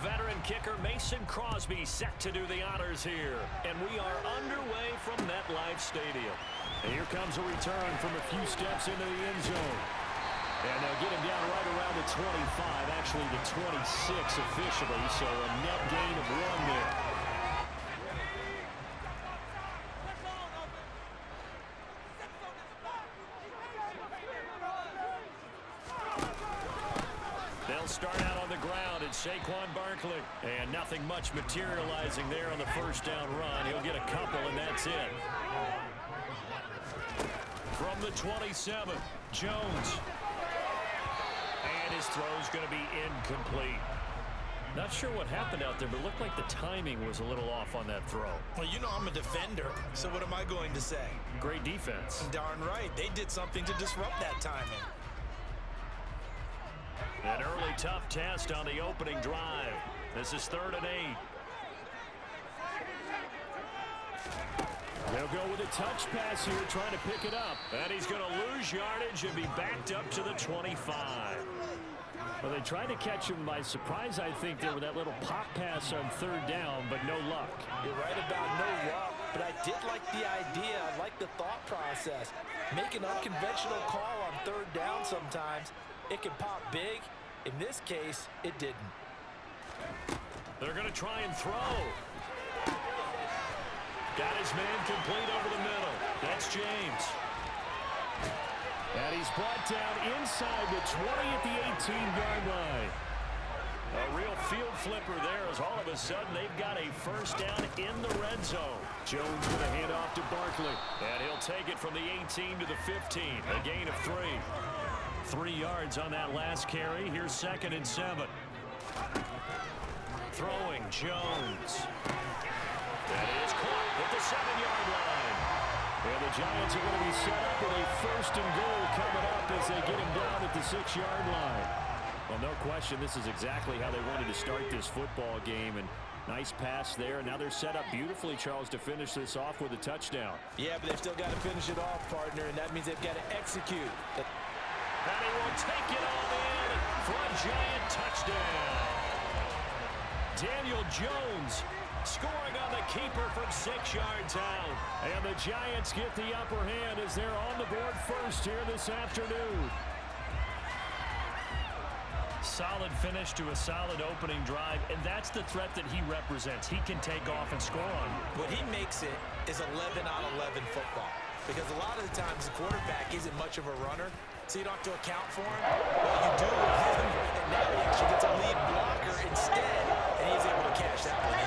veteran kicker Mason Crosby set to do the honors here. And we are underway from MetLife Stadium. And here comes a return from a few steps into the end zone. And they'll get him down right around the 25, actually the 26 officially, so a net gain of 1 there. They'll start out on the ground. It's Saquon Barkley. And nothing much materializing there on the first down run. He'll get a couple, and that's it. From the 27, Jones. And his throw's going to be incomplete. Not sure what happened out there, but it looked like the timing was a little off on that throw. Well, you know I'm a defender, so what am I going to say? Great defense. Darn right. They did something to disrupt that timing. An early tough test on the opening drive. This is 3rd and 8. They'll go with a touch pass here, trying to pick it up. And he's going to lose yardage and be backed up to the 25. Well, they tried to catch him by surprise, I think, there with that little pop pass on 3rd down, but no luck. You're right about no luck, but I did like the idea. I like the thought process. Make an unconventional call on 3rd down sometimes. It can pop big. In this case, it didn't. They're going to try and throw. Got his man complete over the middle. That's James. And he's brought down inside the 20 at the 18-yard line. A real field flipper there as all of a sudden they've got a first down in the red zone. Jones with a handoff to Barkley. And he'll take it from the 18 to the 15. A gain of 3. 3 yards on that last carry. Here's 2nd and 7. Throwing Jones. That is caught at the 7-yard line. And the Giants are going to be set up with a 1st and goal coming up as they get him down at the 6-yard line. Well, no question, this is exactly how they wanted to start this football game. And nice pass there. Now they're set up beautifully, Charles, to finish this off with a touchdown. Yeah, but they've still got to finish it off, partner, and that means they've got to execute. And he will take it all in for a Giant touchdown. Daniel Jones scoring on the keeper from 6 yards out. And the Giants get the upper hand as they're on the board first here this afternoon. Solid finish to a solid opening drive, and that's the threat that he represents. He can take off and score on. What he makes it is 11 on 11 football. Because a lot of the times the quarterback isn't much of a runner, so you don't have to account for him. Well, you do with him, and now he actually gets a lead blocker instead, and he's able to cash that one in.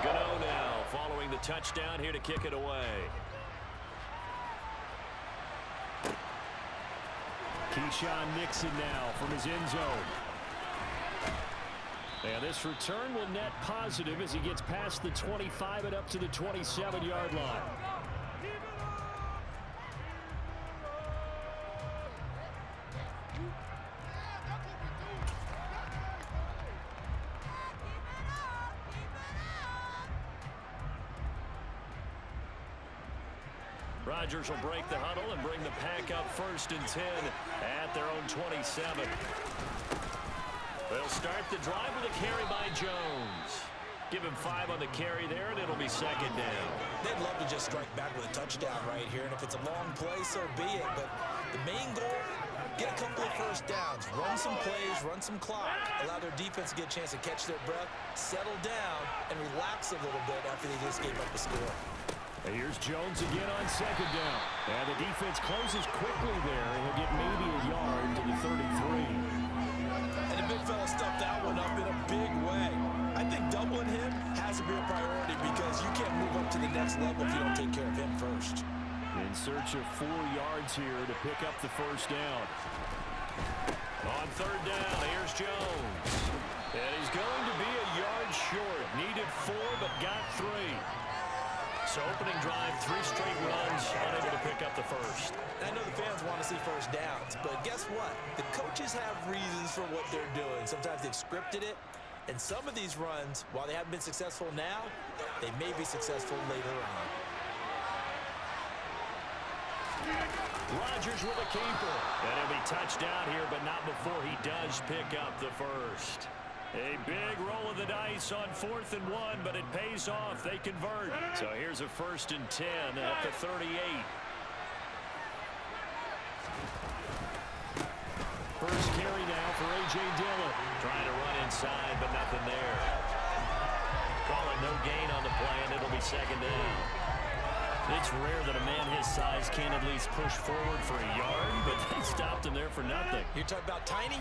Gano now following the touchdown here to kick it away. Keyshawn Nixon now from his end zone. And this return will net positive as he gets past the 25 and up to the 27-yard line. Rodgers will break the huddle and bring the pack up 1st and 10 at their own 27. They'll start the drive with a carry by Jones. Give him 5 on the carry there, and it'll be 2nd down. They'd love to just strike back with a touchdown right here, and if it's a long play, so be it. But the main goal, get a couple of first downs, run some plays, run some clock, allow their defense to get a chance to catch their breath, settle down, and relax a little bit after they just gave up the score. And here's Jones again on 2nd down. And the defense closes quickly there, and he'll get maybe a yard to the 33. And the big fella stuffed that one up in a big way. I think doubling him has to be a priority because you can't move up to the next level if you don't take care of him first. In search of 4 yards here to pick up the 1st down. On 3rd down, here's Jones. And he's going to be a yard short. Needed 4, but got 3. So opening drive, 3 straight runs, unable to pick up the 1st. I know the fans want to see first downs, but guess what? The coaches have reasons for what they're doing. Sometimes they've scripted it, and some of these runs, while they haven't been successful now, they may be successful later on. Rodgers with a keeper. And he'll be touched down here, but not before he does pick up the first. A big roll of the dice on 4th and 1, but it pays off. They convert. So here's a 1st and 10 at the 38. First carry now for A.J. Dillon. Trying to run inside, but nothing there. Call it no gain on the play, and it'll be 2nd down. It's rare that a man his size can't at least push forward for a yard, but they stopped him there for nothing. You're talking about tiny?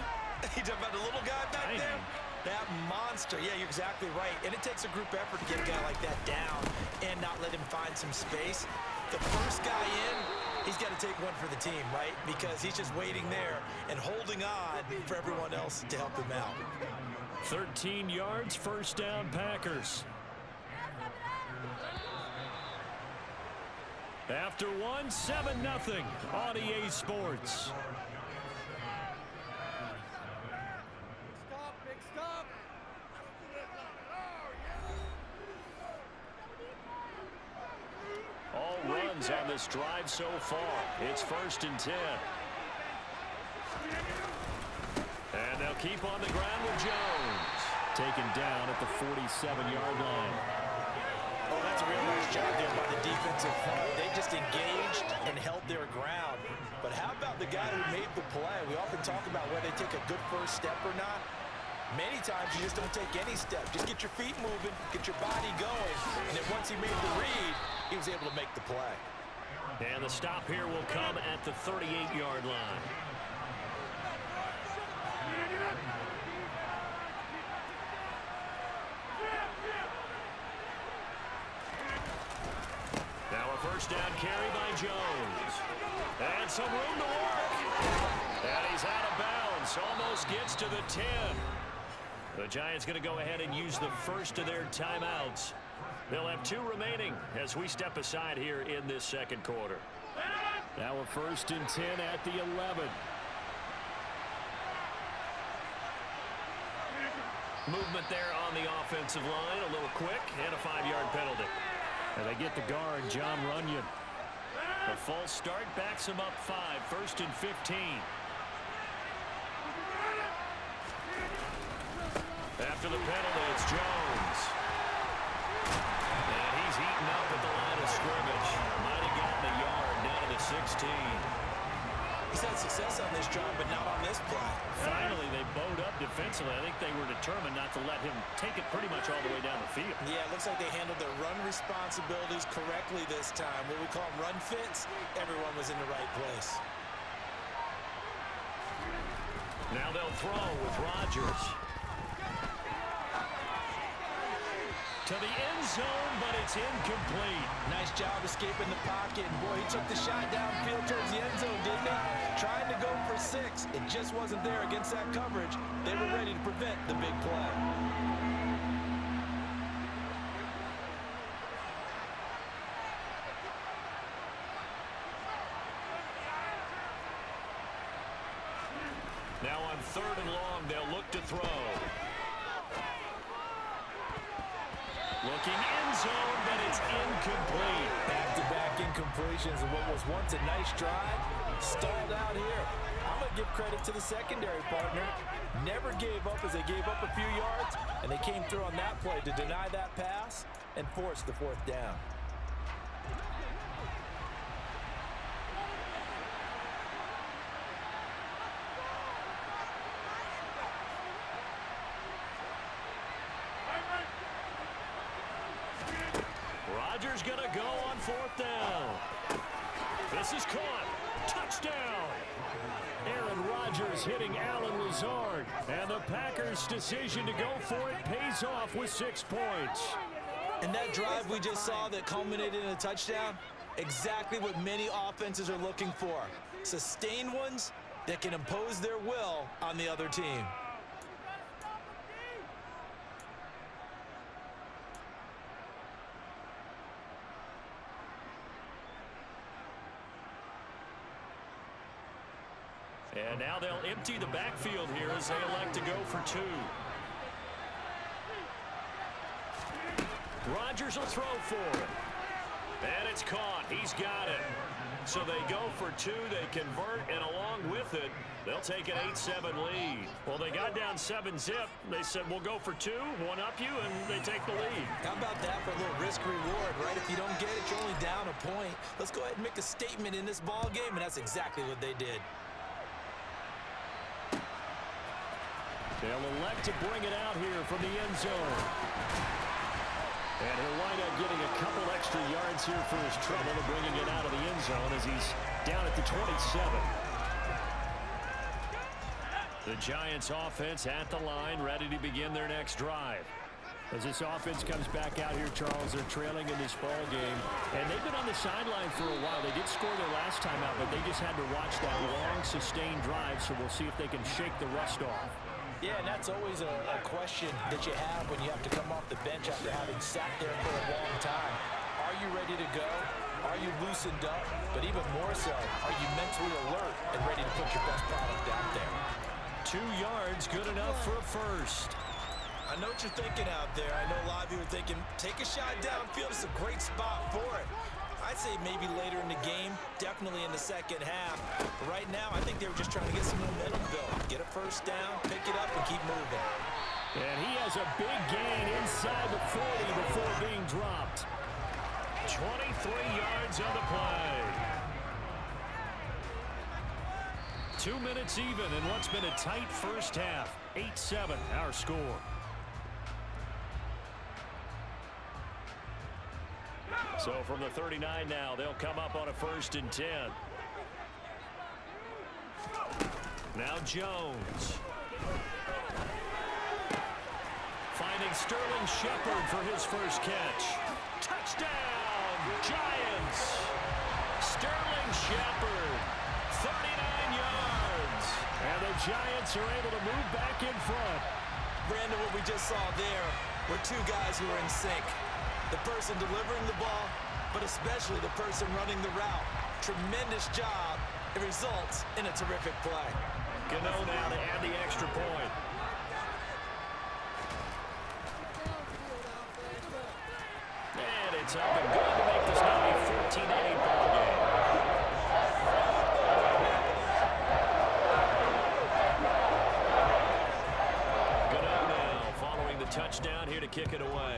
You're talking about the little guy back Tiny. there? That monster. Yeah, you're exactly right. And it takes a group effort to get a guy like that down and not let him find some space. The first guy in, he's got to take one for the team, right? Because he's just waiting there and holding on for everyone else to help him out. 13 yards, 1st down, Packers. After one, 7-0 on EA Sports. All runs on this drive so far. It's 1st and 10. And they'll keep on the ground with Jones. Taken down at the 47-yard line. Oh, that's a real nice job there by the defensive front. They just engaged and held their ground. But how about the guy who made the play? We often talk about whether they take a good first step or not. Many times you just don't take any step. Just get your feet moving, get your body going. And then once he made the read, he was able to make the play. And the stop here will come at the 38-yard line. Now a 1st down carry by Jones. And some room to work. And he's out of bounds. Almost gets to the 10. The Giants going to go ahead and use the first of their timeouts. They'll have 2 remaining as we step aside here in this 2nd quarter. Now a 1st and 10 at the 11. Movement there on the offensive line. A little quick and a 5-yard penalty. And they get the guard, John Runyon. The false start backs him up 5. 1st and 15. After the penalty, it's Jones. And he's eaten up at the line of scrimmage. Might have gotten a yard down to the 16. He's had success on this drive, but not on this play. Finally, they bowed up defensively. I think they were determined not to let him take it pretty much all the way down the field. Yeah, it looks like they handled their run responsibilities correctly this time. What we call them run fits, everyone was in the right place. Now they'll throw with Rodgers. To the end zone, but it's incomplete. Nice job escaping the pocket. And boy, he took the shot downfield towards the end zone, didn't he? Trying to go for 6. It just wasn't there against that coverage. They were ready to prevent the big play. Now on 3rd and long, they'll look to throw. Looking end zone, but it's incomplete. Back-to-back incompletions of what was once a nice drive. Stalled out here. I'm going to give credit to the secondary partner. Never gave up as they gave up a few yards, and they came through on that play to deny that pass and force the 4th down. Rodgers gonna go on 4th down. This is caught. Touchdown. Aaron Rodgers hitting Allen Lazard. And the Packers' decision to go for it pays off with 6 points. And that drive we just saw that culminated in a touchdown, exactly what many offenses are looking for. Sustained ones that can impose their will on the other team. And now they'll empty the backfield here as they elect to go for 2. Rodgers will throw for it. And it's caught. He's got it. So they go for two, they convert, and along with it, they'll take an 8-7 lead. Well, they got down 7-zip. They said, we'll go for two, one up you, and they take the lead. How about that for a little risk-reward, right? If you don't get it, you're only down a point. Let's go ahead and make a statement in this ball game, and that's exactly what they did. They'll elect to bring it out here from the end zone. And he'll wind up getting a couple extra yards here for his trouble and bringing it out of the end zone as he's down at the 27. The Giants offense at the line, ready to begin their next drive. As this offense comes back out here, Charles, they're trailing in this ball game. And they've been on the sideline for a while. They did score their last time out, but they just had to watch that long, sustained drive, so we'll see if they can shake the rust off. Yeah, and that's always a question that you have when you have to come off the bench after having sat there for a long time. Are you ready to go? Are you loosened up? But even more so, are you mentally alert and ready to put your best product out there? 2 yards, good enough for a first. I know what you're thinking out there. I know a lot of you are thinking, take a shot downfield. It's a great spot for it. I'd say maybe later in the game, definitely in the second half. But right now, I think they were just trying to get some momentum built. Get a first down, pick it up, and keep moving. And he has a big gain inside the 40 before being dropped. 23 yards on the play. 2 minutes even in what's been a tight first half. 8-7, our score. So from the 39 now, they'll come up on a 1st and 10. Now Jones. Finding Sterling Shepard for his first catch. Touchdown, Giants. Sterling Shepard, 39 yards. And the Giants are able to move back in front. Brandon, what we just saw there were two guys who were in sync. The person delivering the ball, but especially the person running the route. Tremendous job. It results in a terrific play. Gano now to add the extra point. And it's up and good to make this now a 14-8 ball game. Gano now following the touchdown here to kick it away.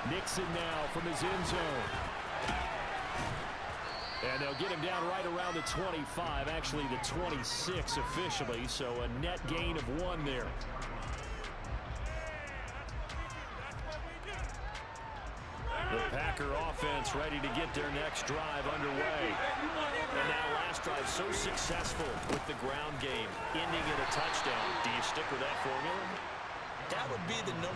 Nixon now from his end zone. And they'll get him down right around the 25, actually the 26 officially, so a net gain of 1 there. The Packer offense ready to get their next drive underway. And now last drive so successful with the ground game, ending in a touchdown. Do you stick with that formula? That would be the #1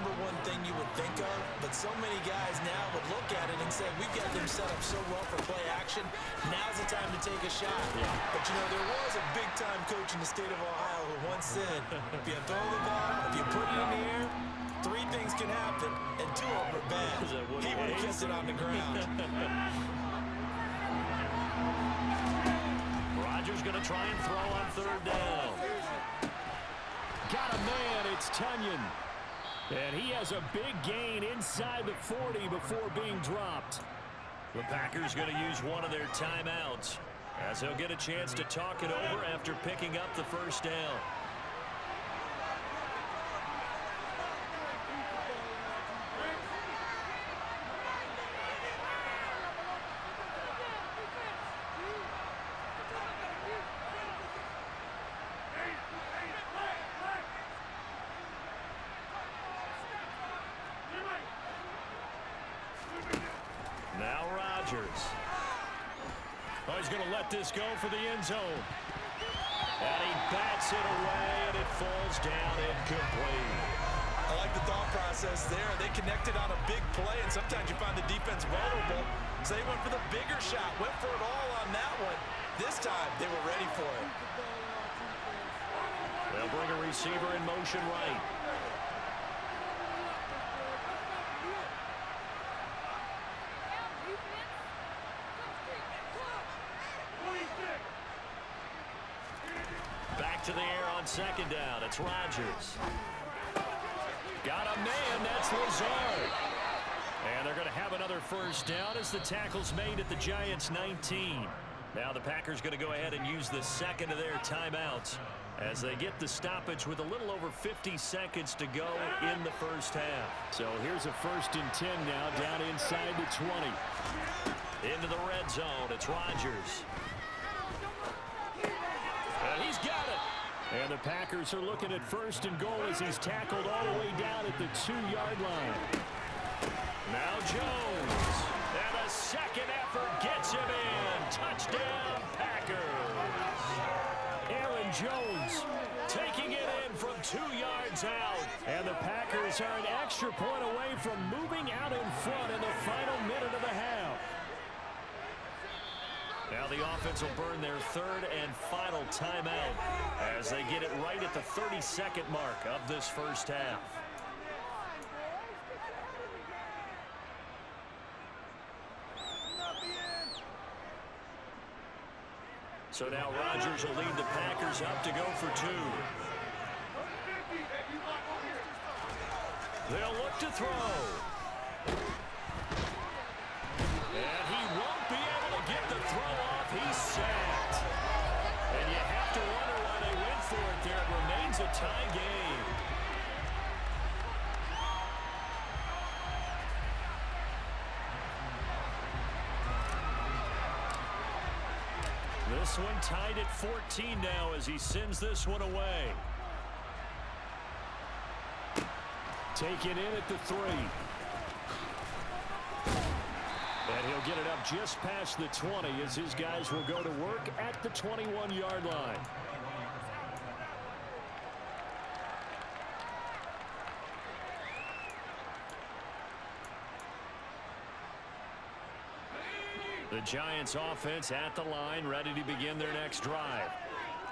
thing you would think of, but so many guys now would look at it and say, we've got them set up so well for play action, now's the time to take a shot. Yeah. But, you know, there was a big-time coach in the state of Ohio who once said, if you throw the ball, if you put it in the air, 3 things can happen, and 2 of them are bad. He would have kissed it on the ground. Rodgers going to try and throw on 3rd down. Got a man, it's Tunyon. And he has a big gain inside the 40 before being dropped. The Packers going to use one of their timeouts as they'll get a chance to talk it over after picking up the 1st down. Now Rodgers. Oh, he's going to let this go for the end zone. And he bats it away, and it falls down incomplete. I like the thought process there. They connected on a big play, and sometimes you find the defense vulnerable. So they went for the bigger shot, went for it all on that one. This time, they were ready for it. They'll bring a receiver in motion right. Back to the air on 2nd down. It's Rodgers. Got a man. That's Lazard. And they're going to have another first down as the tackle's made at the Giants' 19. Now the Packers going to go ahead and use the second of their timeouts as they get the stoppage with a little over 50 seconds to go in the first half. So here's a 1st and 10 now down inside the 20. Into the red zone. It's Rodgers. And he's got it. And the Packers are looking at 1st and goal as he's tackled all the way down at the 2-yard line. Now Jones. And a second effort gets him in. Touchdown, Packers. Aaron Jones taking it in from 2 yards out. And the Packers are an extra point away from moving out in front in the final minute of the half. Now the offense will burn their 3rd and final timeout as they get it right at the 32nd mark of this first half. So now Rodgers will lead the Packers up to go for 2. They'll look to throw. And he won't be able to get the throw off. He's sacked. And you have to wonder why they went for it there. It remains a tie game. This one tied at 14 now as he sends this one away. Taken in at the 3. And he'll get it up just past the 20 as his guys will go to work at the 21-yard line. The Giants offense at the line, ready to begin their next drive.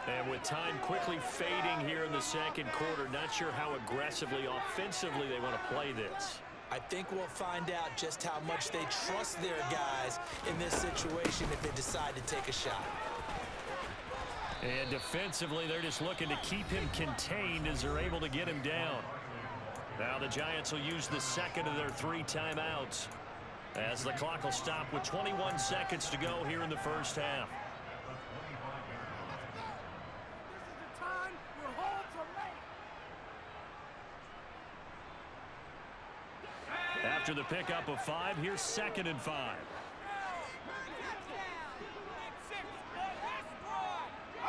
And with time quickly fading here in the second quarter, not sure how aggressively, offensively they want to play this. I think we'll find out just how much they trust their guys in this situation if they decide to take a shot. And defensively, they're just looking to keep him contained as they're able to get him down. Now the Giants will use the second of their 3 timeouts as the clock will stop with 21 seconds to go here in the first half. After the pickup of 5, here's 2nd and 5.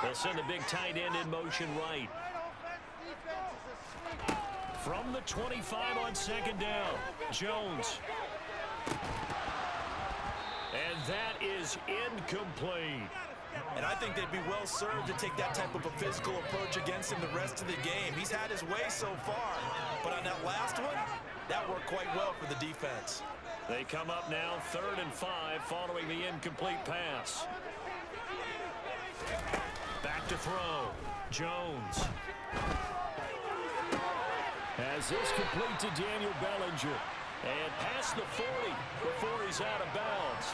They'll send the big tight end in motion right. From the 25 on 2nd down, Jones. And that is incomplete. And I think they'd be well served to take that type of a physical approach against him the rest of the game. He's had his way so far, but on that last one, that worked quite well for the defense. They come up now 3rd and 5 following the incomplete pass. Back to throw. Jones. As this complete to Daniel Bellinger. And past the 40 before he's out of bounds.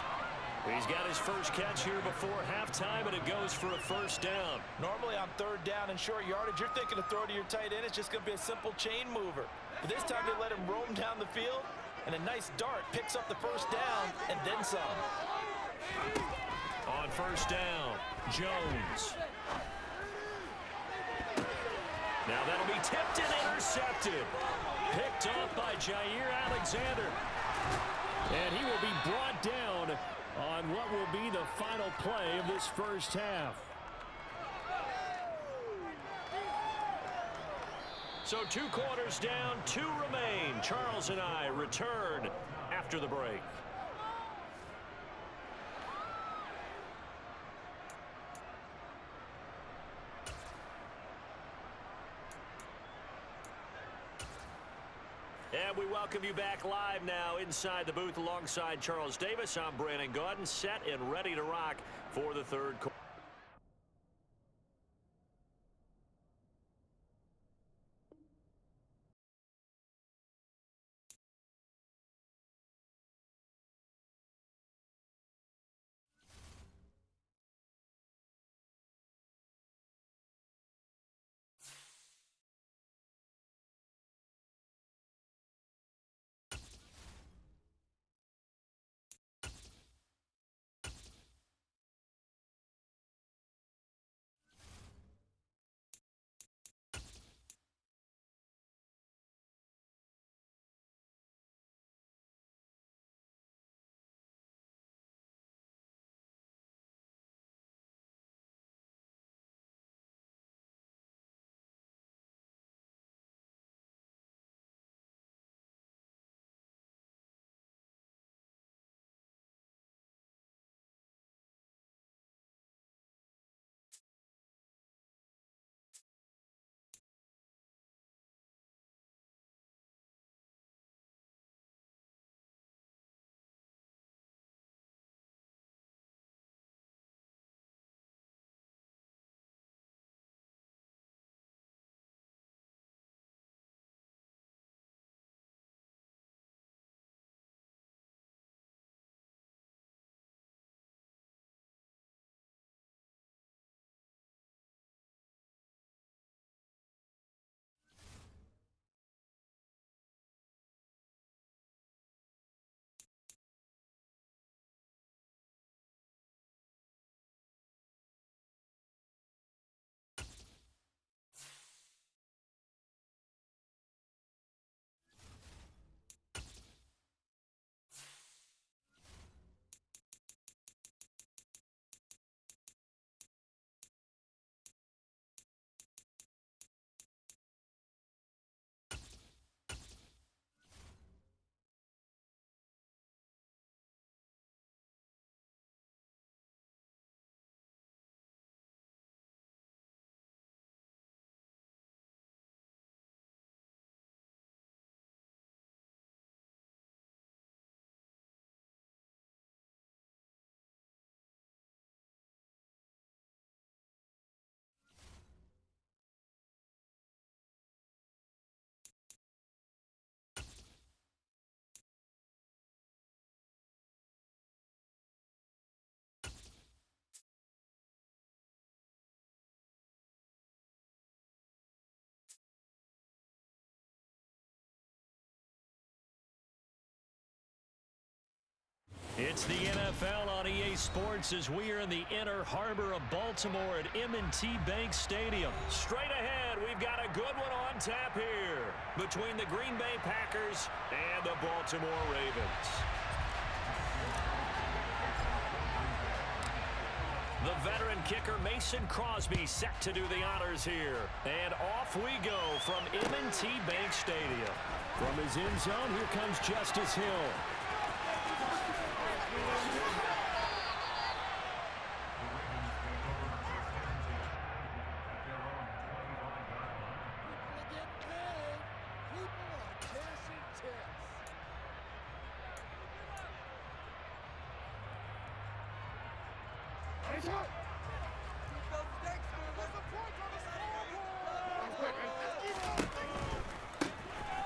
He's got his first catch here before halftime, and it goes for a first down. Normally on 3rd down and short yardage, you're thinking to throw to your tight end. It's just going to be a simple chain mover. But this time they let him roam down the field, and a nice dart picks up the first down and then some. On first down, Jones. Now that'll be tipped and intercepted. Picked off by Jair Alexander. And he will be brought down on what will be the final play of this first half. So 2 quarters down, 2 remain. Charles and I return after the break. And we welcome you back live now inside the booth alongside Charles Davis. I'm Brandon Gaudin, set and ready to rock for the 3rd quarter. It's the NFL on EA Sports as we are in the inner harbor of Baltimore at M&T Bank Stadium. Straight ahead, we've got a good one on tap here between the Green Bay Packers and the Baltimore Ravens. The veteran kicker Mason Crosby set to do the honors here. And off we go from M&T Bank Stadium. From his end zone, here comes Justice Hill.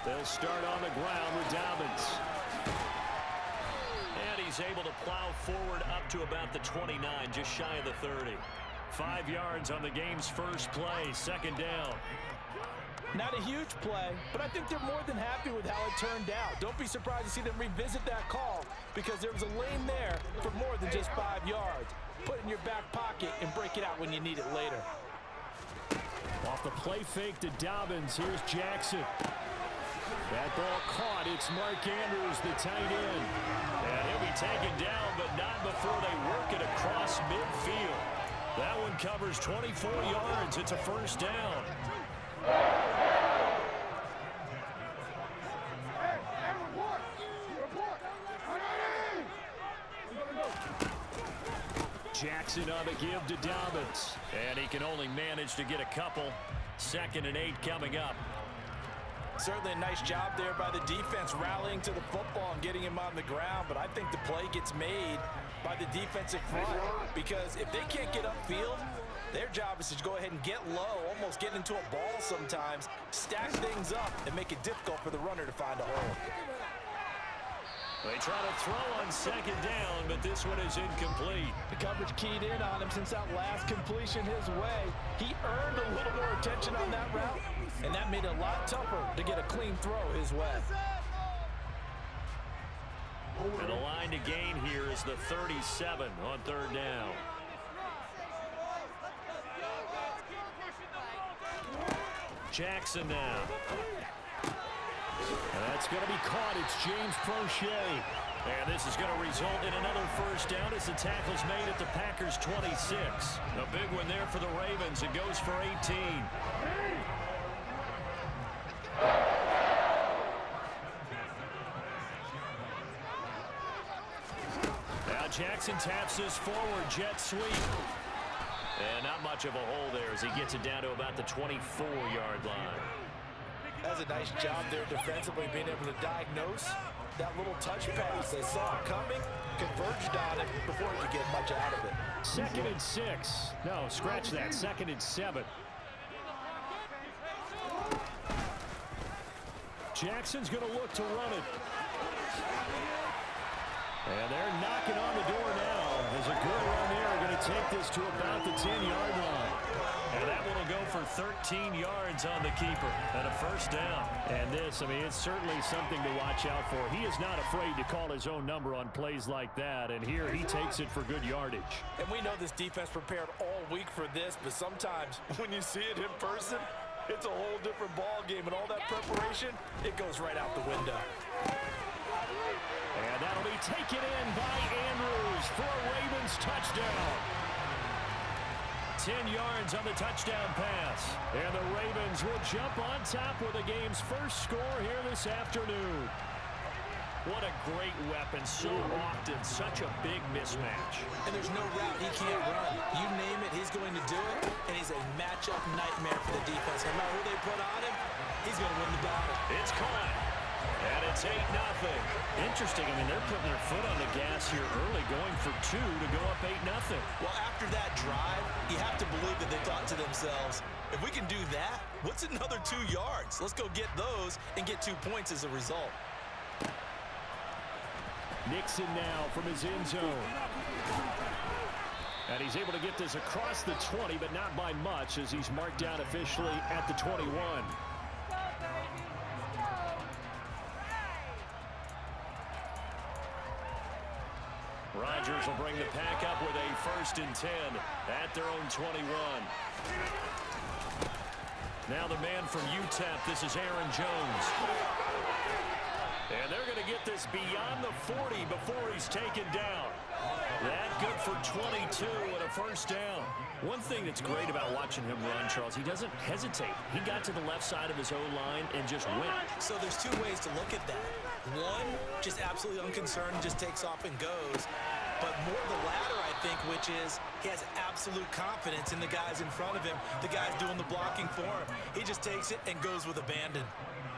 They'll start on the ground with Dobbins. And he's able to plow forward up to about the 29, just shy of the 30. 5 yards on the game's first play, second down. Not a huge play, but I think they're more than happy with how it turned out. Don't be surprised to see them revisit that call because there was a lane there for more than just 5 yards. Put it in your back pocket and break it out when you need it later. Off the play fake to Dobbins, here's Jackson. That ball caught. It's Mark Andrews, the tight end. And he'll be taken down, but not before they work it across midfield. That one covers 24 yards. It's a first down. Jackson on the give to Dobbins. And he can only manage to get a couple. 2nd and 8 coming up. Certainly a nice job there by the defense rallying to the football and getting him on the ground, but I think the play gets made by the defensive front because if they can't get upfield, their job is to go ahead and get low, almost get into a ball sometimes, stack things up, and make it difficult for the runner to find a hole. They try to throw on 2nd down, but this one is incomplete. The coverage keyed in on him since that last completion his way. He earned a little more attention on that route, and that made it a lot tougher to get a clean throw his way. And the line to gain here is the 37 on 3rd down. Jackson now. And that's going to be caught. It's James Prochet. And this is going to result in another first down as the tackle's made at the Packers' 26. A big one there for the Ravens. It goes for 18. Now Jackson taps this forward. Jet sweep. And not much of a hole there as he gets it down to about the 24-yard line. That's a nice job there defensively, being able to diagnose that little touch pass. They saw it coming, converged on it before he could get much out of it. 2nd and 6. No, scratch that. 2nd and 7. Jackson's going to look to run it. And they're knocking on the door now. There's a good run there. Going to take this to about the 10-yard line. And that one will go for 13 yards on the keeper and a first down. And this, I mean, it's certainly something to watch out for. He is not afraid to call his own number on plays like that. And here he takes it for good yardage. And we know this defense prepared all week for this, but sometimes when you see it in person, it's a whole different ball game. And all that preparation, it goes right out the window. And that'll be taken in by Andrews for a Ravens touchdown. 10 yards on the touchdown pass. And the Ravens will jump on top with the game's first score here this afternoon. What a great weapon. So often, such a big mismatch. And there's no route he can't run. You name it, he's going to do it. And he's a matchup nightmare for the defense. No matter who they put on him, he's going to win the battle. It's caught. And it's 8-0. Interesting. I mean, they're putting their foot on the gas here early, going for 2 to go up 8-0. Well, after that drive, you have to believe that they thought to themselves, if we can do that, what's another 2 yards? Let's go get those and get 2 points as a result. Nixon now from his end zone. And he's able to get this across the 20, but not by much as he's marked down officially at the 21. Rodgers will bring the pack up with a 1st and 10 at their own 21. Now the man from UTEP, this is Aaron Jones. And they're going to get this beyond the 40 before he's taken down. That good for 22 and a 1st down. One thing that's great about watching him run, Charles, he doesn't hesitate. He got to the left side of his O-line and just went. So there's 2 ways to look at that. One, just absolutely unconcerned, just takes off and goes. But more the latter, I think, which is he has absolute confidence in the guys in front of him, the guys doing the blocking for him. He just takes it and goes with abandon.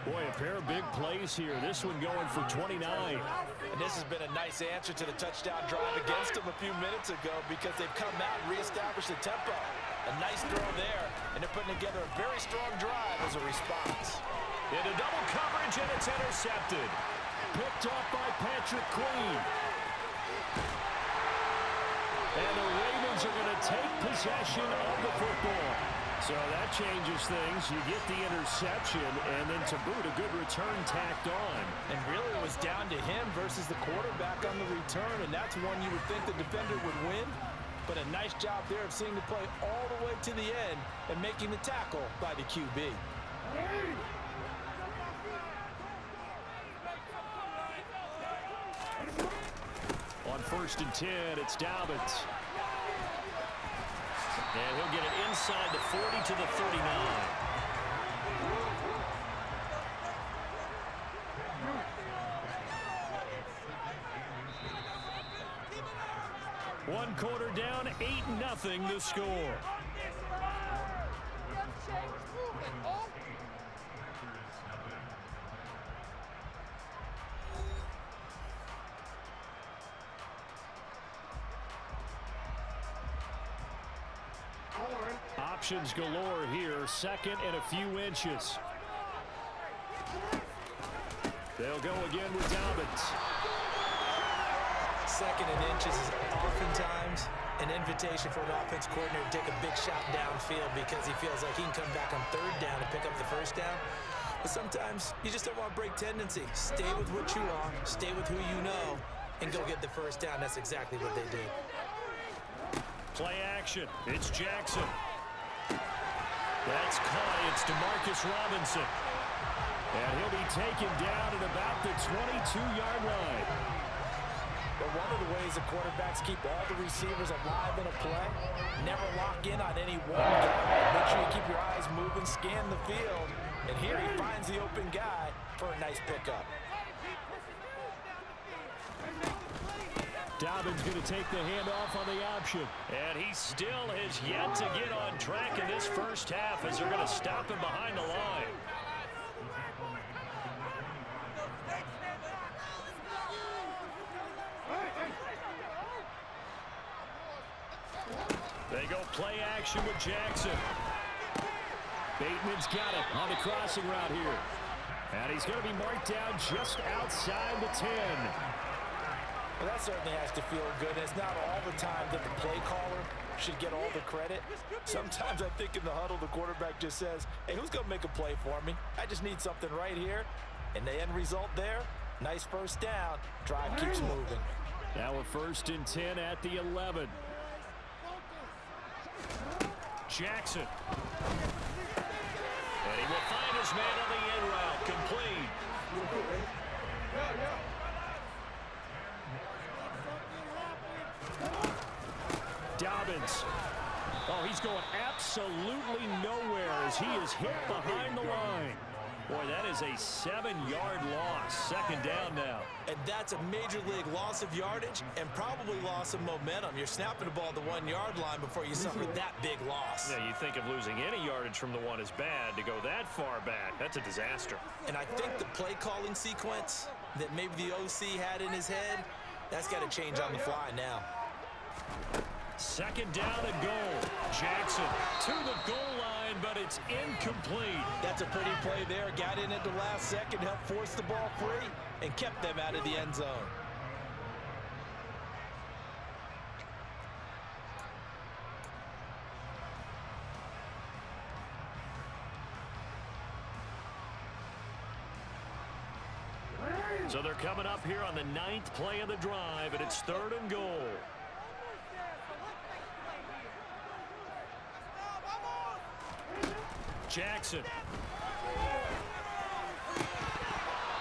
Boy, a pair of big plays here. This one going for 29. And this has been a nice answer to the touchdown drive against them a few minutes ago because they've come out and reestablished the tempo. A nice throw there, and they're putting together a very strong drive as a response. Into double coverage, and it's intercepted. Picked off by Patrick Queen. And the Ravens are going to take possession of the football. So that changes things. You get the interception, and then to boot, a good return tacked on. And really it was down to him versus the quarterback on the return, and that's one you would think the defender would win. But a nice job there of seeing the play all the way to the end and making the tackle by the QB. On 1st and 10, it's Dobbins. And he'll get it inside the 40 to the 39. One quarter down, 8-0 the score. Options galore here. 2nd and a few inches. They'll go again with Dobbins. 2nd and inches is oftentimes an invitation for an offense coordinator to take a big shot downfield because he feels like he can come back on 3rd down and pick up the 1st down. But sometimes you just don't want to break tendency. Stay with what you are, stay with who you know, and go get the 1st down. That's exactly what they did. Play action. It's Jackson. That's caught. It's DeMarcus Robinson. And he'll be taken down at about the 22-yard line. But one of the ways the quarterbacks keep all the receivers alive in a play, never lock in on any one guy. Make sure you keep your eyes moving, scan the field. And here he finds the open guy for a nice pickup. Dobbins going to take the handoff on the option. And he still has yet to get on track in this 1st half as they're going to stop him behind the line. They go play action with Jackson. Bateman's got it on the crossing route here. And he's going to be marked down just outside the 10. Well, that certainly has to feel good. It's not all the time that the play caller should get all the credit. Sometimes I think in the huddle, the quarterback just says, hey, who's going to make a play for me? I just need something right here. And the end result there, nice 1st down. Drive keeps moving. Now a 1st and 10 at the 11. Jackson. And he will find his man on the end route. Complete. Dobbins. Oh, he's going absolutely nowhere as he is hit behind the line. Boy, that is a 7-yard loss. 2nd down now. And that's a major league loss of yardage and probably loss of momentum. You're snapping the ball at the 1-yard line before you suffer that big loss. Yeah, you think of losing any yardage from the 1 is bad. To go that far back, that's a disaster. And I think the play calling sequence that maybe the OC had in his head, that's got to change on the fly now. 2nd down and goal. Jackson to the goal line, but it's incomplete. That's a pretty play there. Got in at the last second, helped force the ball free, and kept them out of the end zone. So they're coming up here on the 9th play of the drive, and it's 3rd and goal. Jackson.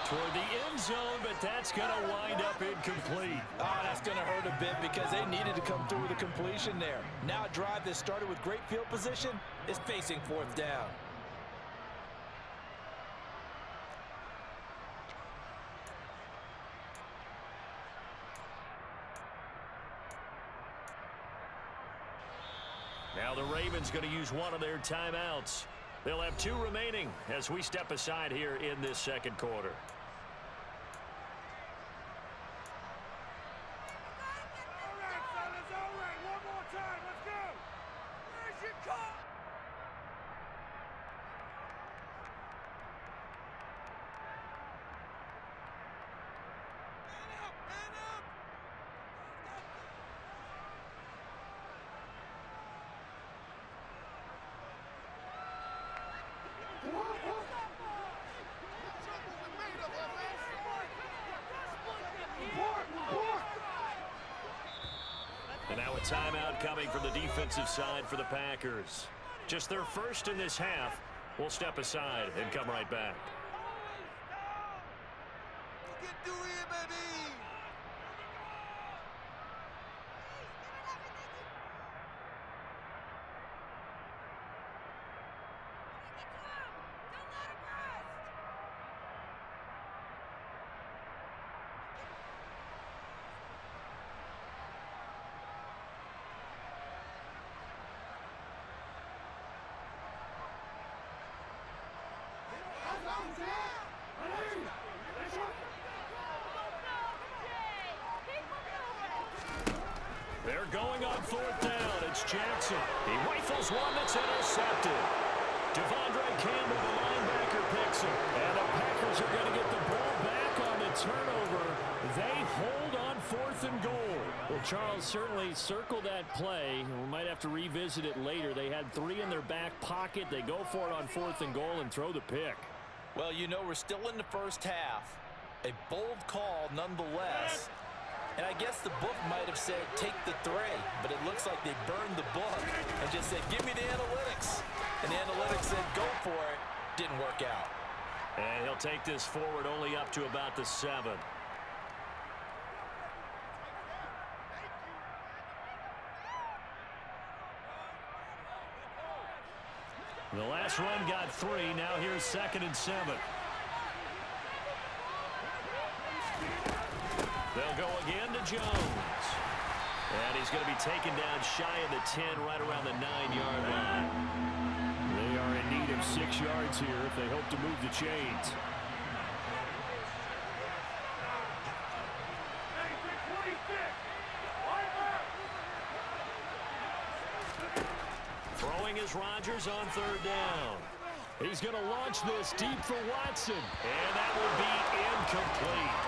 Toward the end zone, but that's going to wind up incomplete. Oh, that's going to hurt a bit because they needed to come through with a completion there. Now a drive that started with great field position is facing 4th down. Now the Ravens going to use one of their timeouts. They'll have 2 remaining as we step aside here in this 2nd quarter. And now a timeout coming from the defensive side for the Packers. Just their first in this half. We'll step aside and come right back. They're going on 4th down. It's Jackson. He rifles one that's intercepted. Devondre Campbell, the linebacker, picks him. And the Packers are going to get the ball back on the turnover. They hold on 4th and goal. Well, Charles, certainly circle that play. We might have to revisit it later. They had 3 in their back pocket. They go for it on 4th and goal and throw the pick. Well, you know, we're still in the first half. A bold call nonetheless. And I guess the book might have said take the 3, but it looks like they burned the book and just said give me the analytics. And the analytics said go for it. Didn't work out. And he'll take this forward only up to about the 7. The last run got 3. Now here's 2nd and 7. They'll go again to Jones. And he's going to be taken down shy of the 10, right around the 9-yard line. They are in need of 6 yards here if they hope to move the chains. Throwing is Rodgers on 3rd down. He's going to launch this deep for Watson. And that will be incomplete.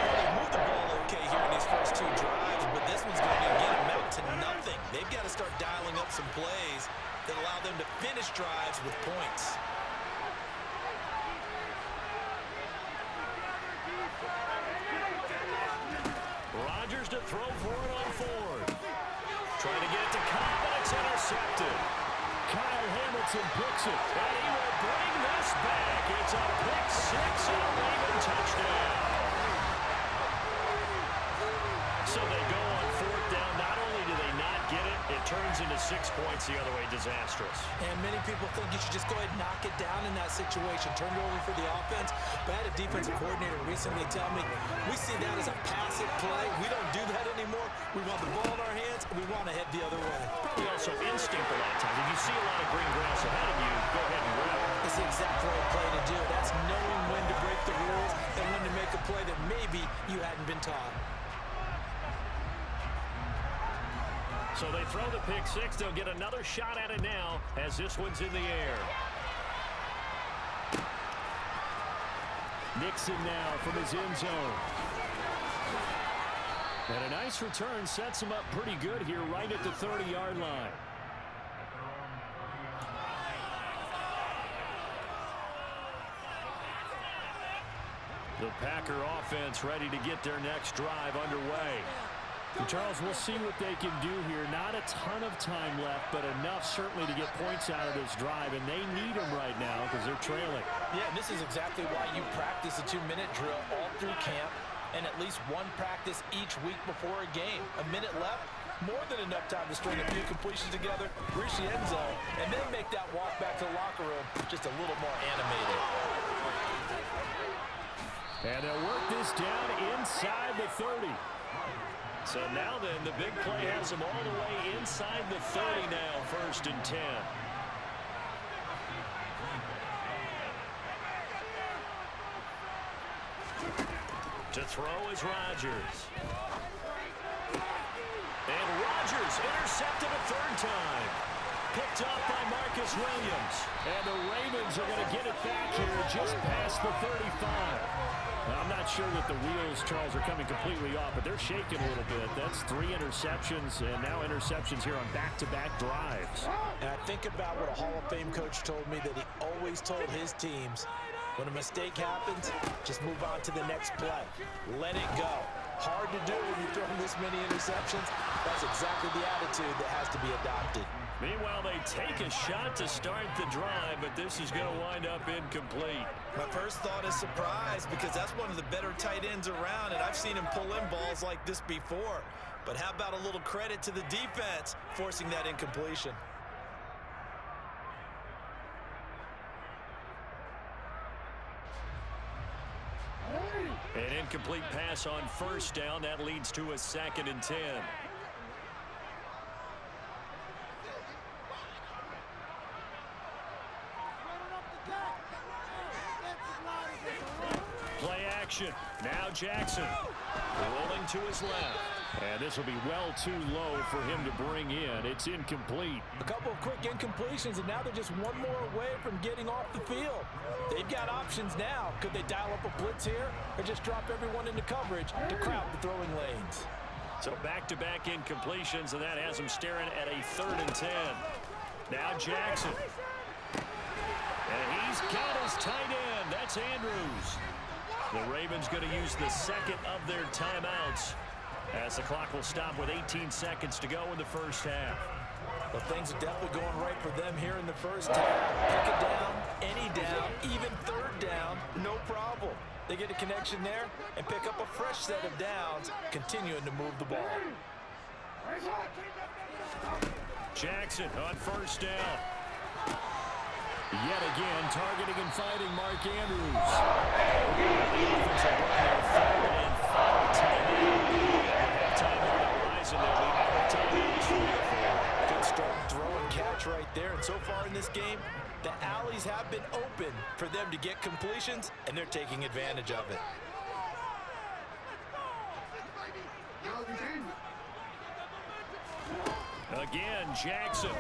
They moved the ball okay here in these first 2 drives, but this one's going to get them out to nothing. They've got to start dialing up some plays that allow them to finish drives with points. Rodgers to throw for it on 4th. Trying to get it to Cobb, but it's intercepted. Kyle Hamilton picks it, and he will bring this back. It's a pick 6 and a Raven touchdown. So they go on 4th down. Not only do they not get it, it turns into 6 points the other way. Disastrous. And many people think you should just go ahead and knock it down in that situation. Turn it over for the offense. But I had a defensive coordinator recently tell me, we see that as a passive play. We don't do that anymore. We want the ball in our hands, and we want to head the other way. Probably also instinct a lot of times. If you see a lot of green grass ahead of you, go ahead and grab it. It's the exact right play to do. That's knowing when to break the rules and when to make a play that maybe you hadn't been taught. So they throw the pick 6. They'll get another shot at it now as this one's in the air. Nixon now from his end zone. And a nice return sets him up pretty good here right at the 30-yard line. The Packer offense ready to get their next drive underway. And Charles, we'll see what they can do here. Not a ton of time left, but enough certainly to get points out of this drive, and they need them right now because they're trailing. Yeah, and this is exactly why you practice a 2-minute drill all through camp and at least one practice each week before a game. A minute left, more than enough time to string a few completions together, reach the end zone, and then make that walk back to the locker room just a little more animated. And they'll work this down inside the 30. So now then, the big play has them all the way inside the 30 now, 1st and 10. To throw is Rodgers. And Rodgers intercepted a 3rd time. Picked up by Marcus Williams. And the Ravens are going to get it back here just past the 35. Now, I'm not sure that the wheels, Charles, are coming completely off, but they're shaking a little bit. That's 3 interceptions, and now interceptions here on back-to-back drives. And I think about what a Hall of Fame coach told me, that he always told his teams, when a mistake happens, just move on to the next play. Let it go. Hard to do when you're throwing this many interceptions. That's exactly the attitude that has to be adopted. Meanwhile, they take a shot to start the drive, but this is going to wind up incomplete. My first thought is surprise, because that's one of the better tight ends around, and I've seen him pull in balls like this before. But how about a little credit to the defense forcing that incompletion? An incomplete pass on 1st down. That leads to a 2nd and 10. Play action. Now Jackson rolling to his left. And this will be well too low for him to bring in. It's incomplete. A couple of quick incompletions, and now they're just one more away from getting off the field. They've got options now. Could they dial up a blitz here or just drop everyone into coverage to crowd the throwing lanes? So back-to-back incompletions, and that has them staring at a 3rd and 10. Now Jackson. And he's got his tight end. That's Andrews. The Ravens going to use the 2nd of their timeouts as the clock will stop with 18 seconds to go in the 1st half. Well, things are definitely going right for them here in the 1st half. Pick it down, any down, even 3rd down, no problem. They get a connection there and pick up a fresh set of downs, continuing to move the ball. Jackson on 1st down. Yet again, targeting and fighting Mark Andrews. The offensive line there, 3rd and 5 timeout. Halftime on the horizon, they'll be out of timeouts. Good start, throw and catch right there. And so far in this game, the alleys have been open for them to get completions, and they're taking advantage of it. Again, Jackson.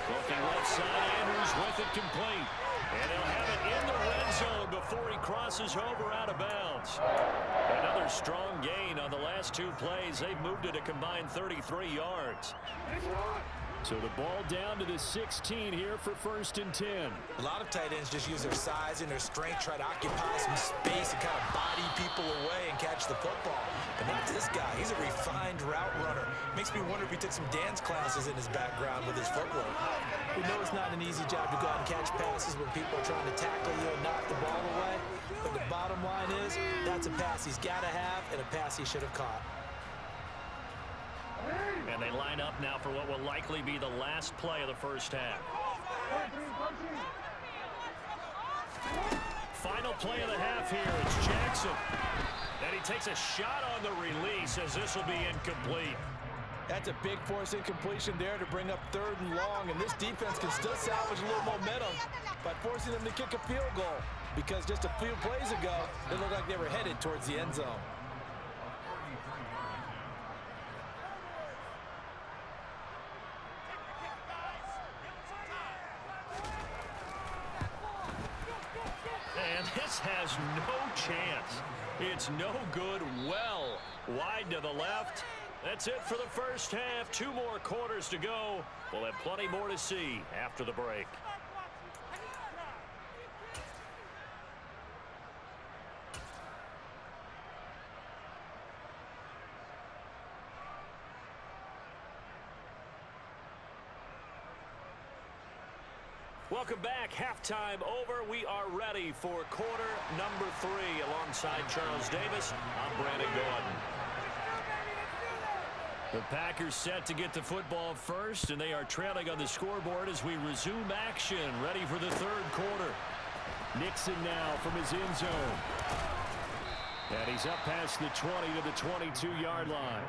Looking left side, Andrews with it complete. And he'll have it in the red zone before he crosses over out of bounds. Another strong gain on the last 2 plays. They've moved it a combined 33 yards. So the ball down to the 16 here for 1st and 10. A lot of tight ends just use their size and their strength, try to occupy some space and kind of body people away and catch the football. But not this guy. He's a refined route runner. Makes me wonder if he took some dance classes in his background with his footwork. We know it's not an easy job to go out and catch passes when people are trying to tackle you and knock the ball away. But the bottom line is, that's a pass he's got to have and a pass he should have caught. And they line up now for what will likely be the last play of the 1st half. Final play of the half here. It's Jackson. And he takes a shot on the release as this will be incomplete. That's a big force incompletion there to bring up 3rd and long. And this defense can still salvage a little momentum by forcing them to kick a field goal. Because just a few plays ago, it looked like they were headed towards the end zone. And this has no chance. It's no good. Well wide to the left. That's it for the 1st half. 2 more quarters to go. We'll have plenty more to see after the break. Welcome back. Halftime over. We are ready for quarter number 3. Alongside Charles Davis, I'm Brandon Gordon. The Packers set to get the football first, and they are trailing on the scoreboard as we resume action, ready for the third quarter. Nixon now from his end zone. And he's up past the 20 to the 22-yard line.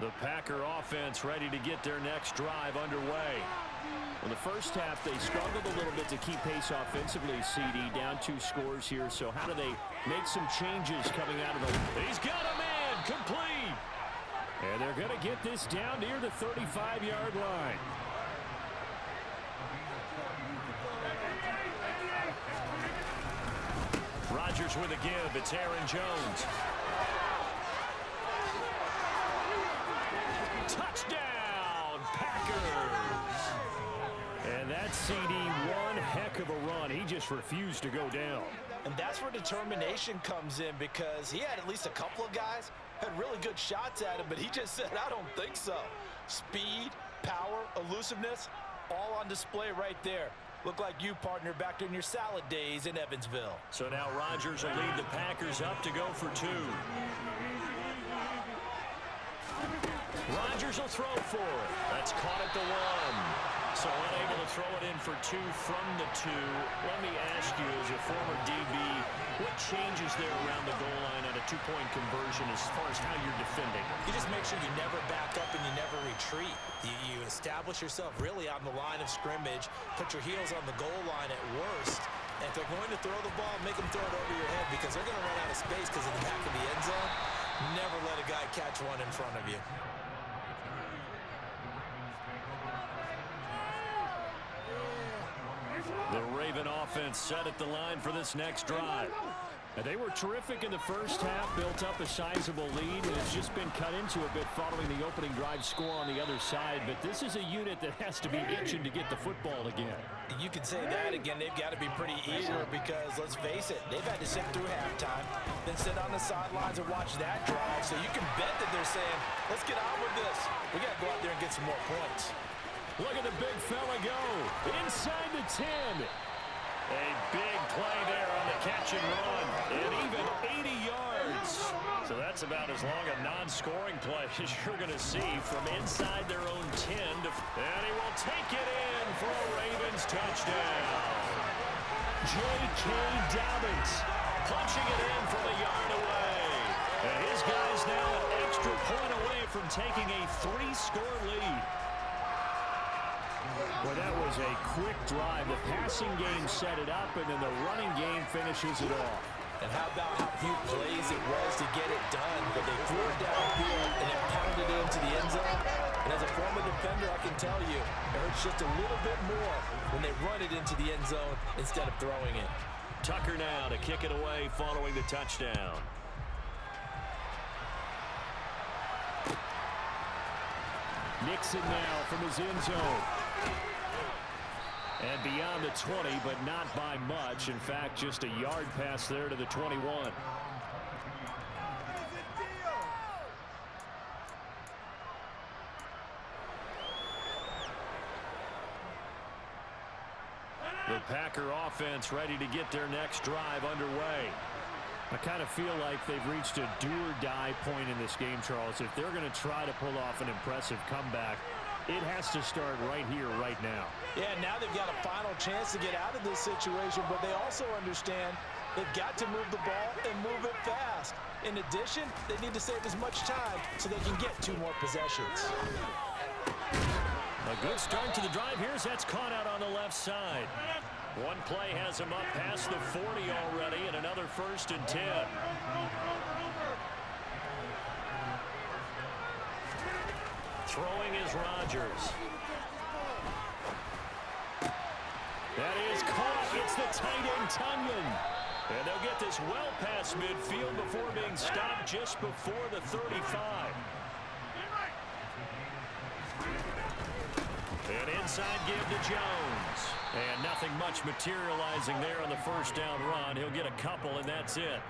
The Packer offense ready to get their next drive underway. In the first half, they struggled a little bit to keep pace offensively, CD, down 2 scores here. So how do they make some changes coming out of the... He's got a man complete. And they're going to get this down near the 35-yard line. Rodgers with a give. It's Aaron Jones. Touchdown, Packers. And that CD, one heck of a run. He just refused to go down. And that's where determination comes in, because he had at least a couple of guys had really good shots at him, but he just said, I don't think so. Speed, power, elusiveness, all on display right there. Look like you, partner, back during your salad days in Evansville. So now Rodgers will lead the Packers up to go for 2. Rodgers will throw for it. That's caught at the 1. So unable to throw it in for 2 from the 2. Let me ask you, as a former DB, what changes there around the goal line at a 2-point conversion as far as how you're defending? You just make sure you never back up and you never retreat. You establish yourself really on the line of scrimmage, put your heels on the goal line at worst. And if they're going to throw the ball, make them throw it over your head, because they're going to run out of space because in the back of the end zone, never let a guy catch one in front of you. The Raven offense set at the line for this next drive. And they were terrific in the first half, built up a sizable lead, and it's just been cut into a bit following the opening drive score on the other side. But this is a unit that has to be itching to get the football again. You can say that again. They've got to be pretty eager because, let's face it, they've had to sit through halftime, then sit on the sidelines and watch that drive. So you can bet that they're saying, let's get on with this. We got to go out there and get some more points. Look at the big fella go. Inside the 10. A big play there on the catch and run. And even 80 yards. So that's about as long a non-scoring play as you're going to see from inside their own 10. And he will take it in for a Ravens touchdown. J.K. Dobbins punching it in from a yard away. And his guys now an extra point away from taking a 3-score lead. Well, that was a quick drive. The passing game set it up, and then the running game finishes it off. And how about how few plays it was to get it done, but they threw it downfield and it pounded it into the end zone. And as a former defender, I can tell you, it hurts just a little bit more when they run it into the end zone instead of throwing it. Tucker now to kick it away following the touchdown. Nixon now from his end zone. And beyond the 20, but not by much. In fact, just a yard pass there to the 21. The Packer offense ready to get their next drive underway. I kind of feel like they've reached a do-or-die point in this game, Charles. If they're going to try to pull off an impressive comeback, it has to start right here, right now. Yeah, now they've got a final chance to get out of this situation, but they also understand they've got to move the ball and move it fast. In addition, they need to save as much time so they can get 2 more possessions. A good start to the drive here as that's caught out on the left side. One play has him up past the 40 already, and another 1st and 10. Throwing is Rodgers. That is caught. It's the tight end, Tunyon. And they'll get this well past midfield before being stopped just before the 35. An inside give to Jones. And nothing much materializing there on the first down run. He'll get a couple, and that's it.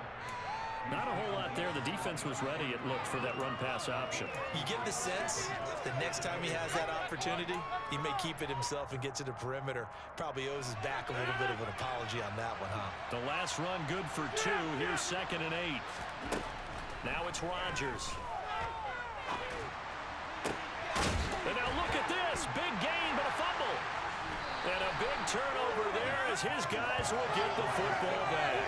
Not a whole lot there. The defense was ready, it looked, for that run-pass option. You get the sense that next time he has that opportunity, he may keep it himself and get to the perimeter. Probably owes his back a little bit of an apology on that one, huh? The last run good for 2. Here's 2nd and 8. Now it's Rodgers. And now look at this. Big gain, but a fumble. And a big turnover there as his guys will get the football back.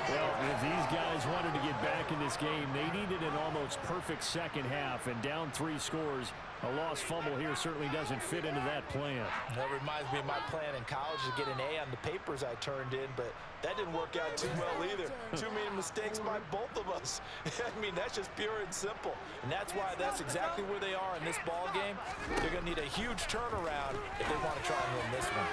Well, if these guys wanted to get back in this game, they needed an almost perfect second half, and down 3 scores. A lost fumble here certainly doesn't fit into that plan. That reminds me of my plan in college to get an A on the papers I turned in, but that didn't work out too well either. Too many mistakes by both of us. I mean, that's just pure and simple. And that's why that's exactly where they are in this ball game. They're going to need a huge turnaround if they want to try and win this one.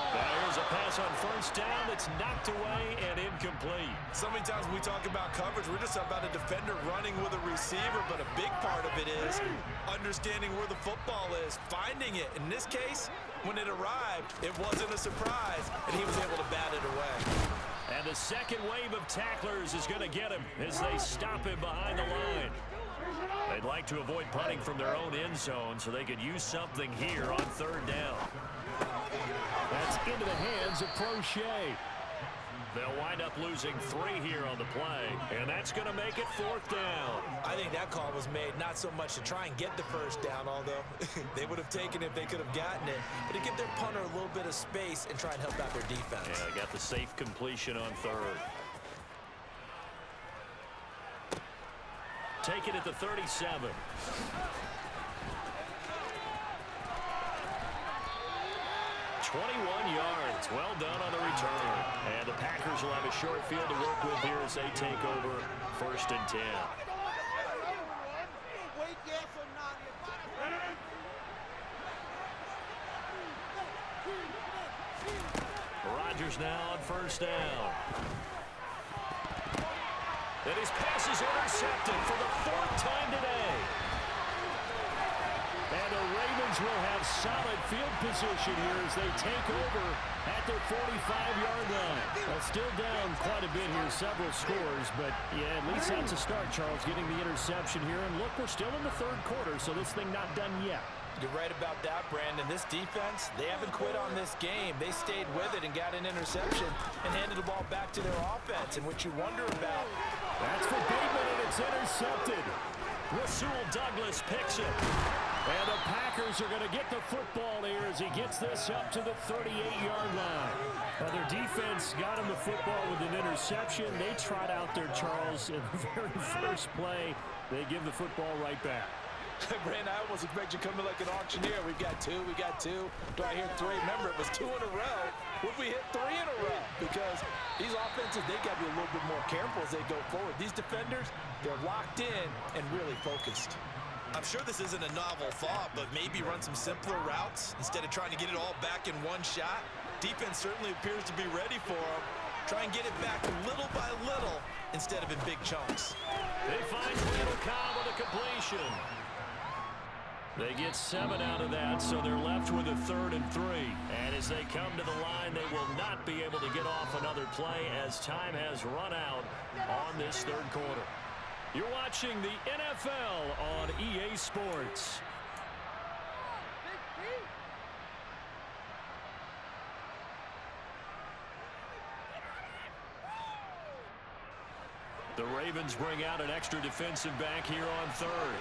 Here's a pass on first down that's knocked away and incomplete. So many times when we talk about coverage, we're just about a defender running with a receiver, but a big part of it is understanding where the football is, finding it. In this case, when it arrived, it wasn't a surprise, and he was able to bat it away. And the second wave of tacklers is going to get him as they stop him behind the line. They'd like to avoid punting from their own end zone so they could use something here on 3rd down. That's into the hands of Prochet. They'll wind up losing 3 here on the play, and that's going to make it 4th down. I think that call was made not so much to try and get the first down, although they would have taken it if they could have gotten it, but to give their punter a little bit of space and try and help out their defense. Yeah, got the safe completion on 3rd. Take it at the 37. 21 yards. Well done on the return. And the Packers will have a short field to work with here as they take over 1st and 10. Rodgers now on 1st down. And his pass is intercepted for the 4th time today. And the Ravens will have solid field position here as they take over at their 45-yard line. Well, still down quite a bit here, several scores, but yeah, at least that's a start, Charles, getting the interception here. And look, we're still in the 3rd quarter, so this thing not done yet. You're right about that, Brandon. This defense, they haven't quit on this game. They stayed with it and got an interception and handed the ball back to their offense. And what you wonder about... That's for Bateman, and it's intercepted. Rasul Douglas picks it. And the Packers are going to get the football here as he gets this up to the 38-yard line. Now, their defense got him the football with an interception. They trot out there, Charles, in the very first play. They give the football right back. Brandon, I almost expect you coming like an auctioneer. We've got 2, we got 2. Do I hear 3? Remember, it was 2 in a row. Would we hit 3 in a row? Because these offenses, they got to be a little bit more careful as they go forward. These defenders, they're locked in and really focused. I'm sure this isn't a novel thought, but maybe run some simpler routes instead of trying to get it all back in one shot. Defense certainly appears to be ready for them. Try and get it back little by little instead of in big chunks. They find Randall Cobb with a completion. They get 7 out of that, so they're left with a 3rd and 3. And as they come to the line, they will not be able to get off another play as time has run out on this 3rd quarter. You're watching the NFL on EA Sports. The Ravens bring out an extra defensive back here on 3rd.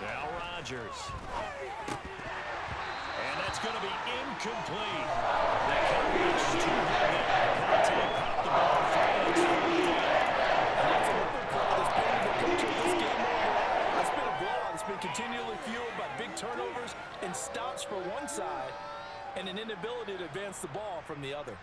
Now Rodgers. And that's going to be incomplete. The coverage too good. Contact popped the ball fast. That's a little bit of this game overall. It's been a blowout. It's been continually fueled by big turnovers and stops for one side and an inability to advance the ball from the other.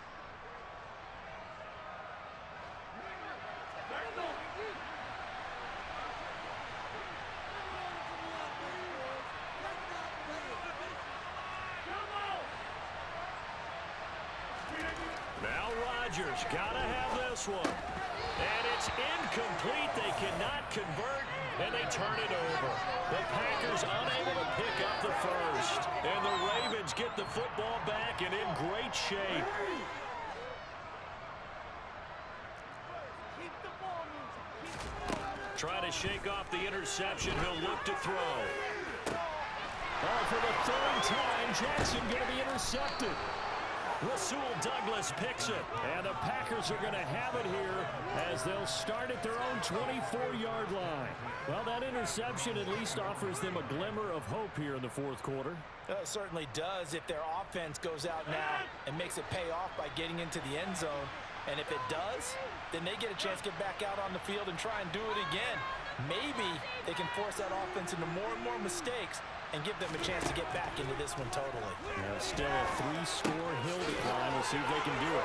Rodgers. Gotta have this one. And it's incomplete. They cannot convert, and they turn it over. The Packers unable to pick up the first. And the Ravens get the football back and in great shape. Trying to shake off the interception. He'll look to throw. Oh, for the third time, Jackson going to be intercepted. Rasul Douglas picks it. And the Packers are going to have it here as they'll start at their own 24-yard line. Well, that interception at least offers them a glimmer of hope here in the fourth quarter. It certainly does if their offense goes out now and makes it pay off by getting into the end zone. And if it does, then they get a chance to get back out on the field and try and do it again. Maybe they can force that offense into more and more mistakes and give them a chance to get back into this one totally. Yeah, still a 3-score hill to climb. We'll see if they can do it.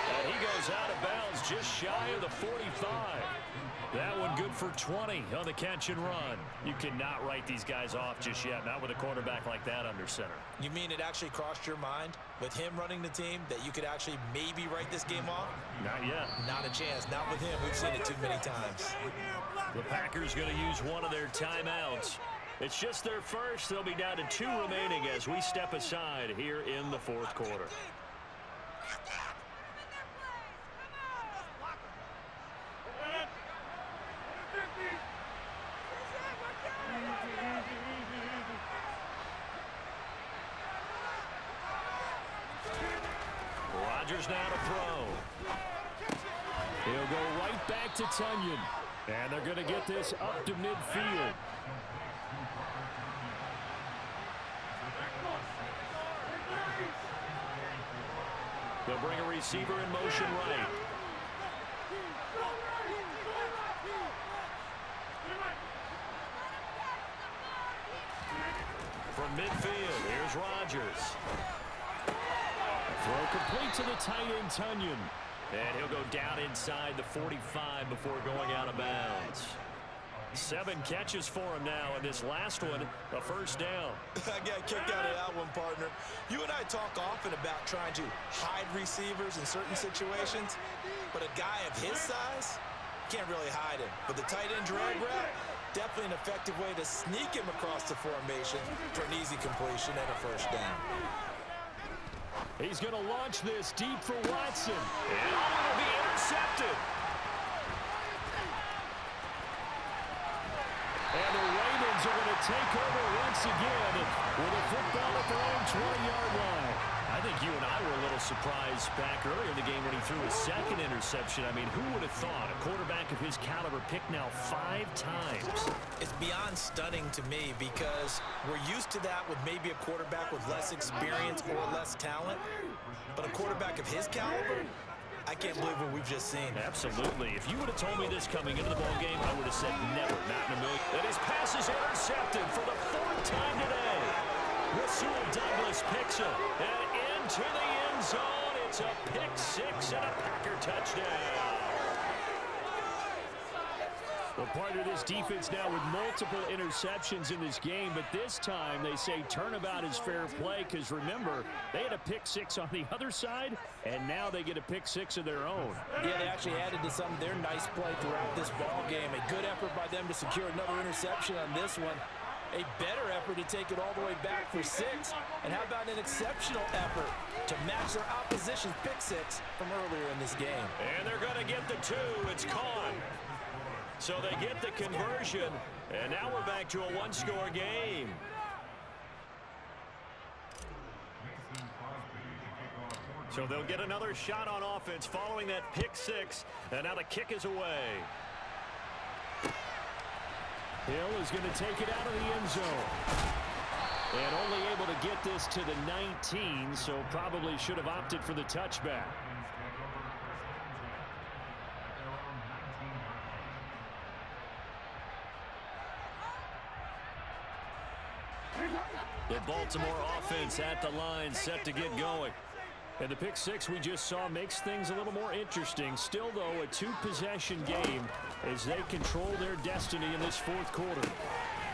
And he goes out of bounds just shy of the 45. That one good for 20 on the catch and run. You cannot write these guys off just yet, not with a quarterback like that under center. You mean it actually crossed your mind with him running the team that you could actually maybe write this game off? Not yet. Not a chance. Not with him. We've seen it too many times. The Packers going to use one of their timeouts. It's just their first. They'll be down to 2 remaining as we step aside here in the fourth quarter. Rodgers now to throw. He'll go right back to Tunyon. And they're going to get this up to midfield. They'll bring a receiver in motion right. From midfield, here's Rodgers. Throw complete to the tight end, Tunyon. And he'll go down inside the 45 before going out of bounds. 7 catches for him now, and this last one, a first down. I got kicked out of that one, partner. You and I talk often about trying to hide receivers in certain situations, but a guy of his size, can't really hide him. But the tight end drag route, definitely an effective way to sneak him across the formation for an easy completion and a first down. He's going to launch this deep for Watson. And it'll be intercepted. And the Ravens are going to take over once again with a football at their own 20-yard line. I think you and I were a little surprised back earlier in the game when he threw his second interception. I mean, who would have thought a quarterback of his caliber picked now 5 times? It's beyond stunning to me because we're used to that with maybe a quarterback with less experience or less talent. But a quarterback of his caliber, I can't believe what we've just seen. Absolutely. If you would have told me this coming into the ballgame, I would have said never, not in a million. And his pass is intercepted for the 4th time today. Rasul Douglas picks it. And into the end zone. It's a pick 6 and a Packer touchdown. Well, part of this defense now with multiple interceptions in this game, but this time they say turnabout is fair play because, remember, they had a pick 6 on the other side, and now they get a pick 6 of their own. Yeah, they actually added to some of their nice play throughout this ball game. A good effort by them to secure another interception on this one. A better effort to take it all the way back for 6. And how about an exceptional effort to match their opposition's pick 6 from earlier in this game. And they're going to get the 2. It's caught. So they get the conversion, and now we're back to a 1-score game. So they'll get another shot on offense following that pick 6, and now the kick is away. Hill is going to take it out of the end zone. And only able to get this to the 19, so probably should have opted for the touchback. The Baltimore offense at the line, set to get going. And the pick 6 we just saw makes things a little more interesting. Still, though, a 2-possession game as they control their destiny in this fourth quarter.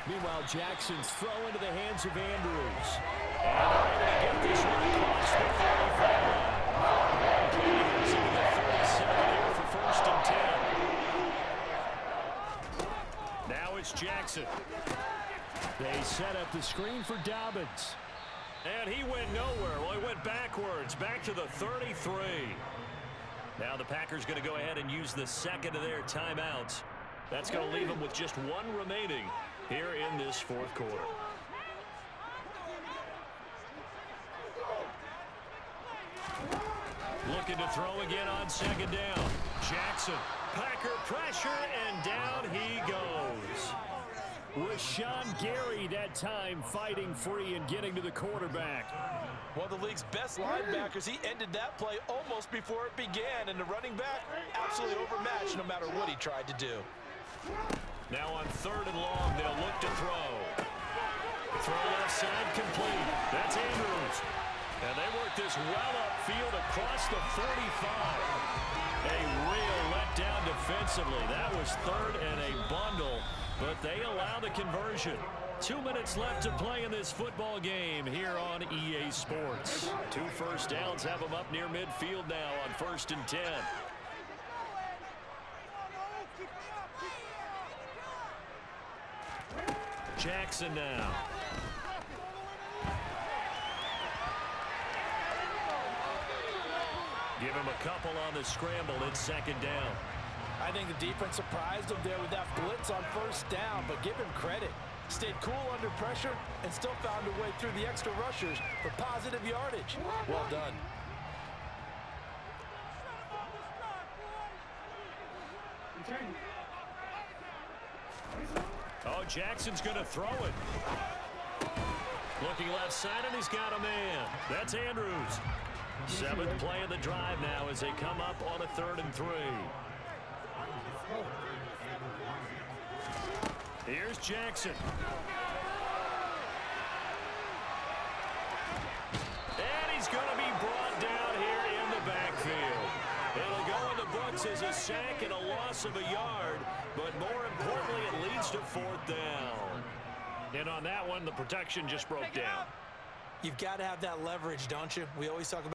Meanwhile, Jackson's throw into the hands of Andrews. And they're able to get this one across the 45. They set up the screen for Dobbins. And he went nowhere. Well, he went backwards, back to the 33. Now the Packers going to go ahead and use the second of their timeouts. That's going to leave them with just one remaining here in this fourth quarter. Looking to throw again on second down. Jackson, Packer pressure, and down he goes. Rashawn Gary that time fighting free and getting to the quarterback. One of the league's best linebackers. He ended that play almost before it began, and the running back absolutely overmatched no matter what he tried to do. Now on third and long, they'll look to throw. Throw left side complete. That's Andrews. And they work this well upfield across the 45. A real letdown defensively. That was third and a bundle, but they allow the conversion. 2 minutes left to play in this football game here on EA Sports. 2 first downs have them up near midfield now on 1st and 10. Jackson now. Give him a couple on the scramble. It's second down. I think the defense surprised him there with that blitz on first down, but give him credit. Stayed cool under pressure and still found a way through the extra rushers for positive yardage. Well done. Oh, Jackson's going to throw it. Looking left side, and he's got a man. That's Andrews. 7th play of the drive now as they come up on a 3rd and 3. Here's Jackson. And he's going to be brought down here in the backfield. It'll go in the books as a sack and a loss of a yard, but more importantly, it leads to 4th down. And on that one, the protection just broke down. You've got to have that leverage, don't you? We always talk about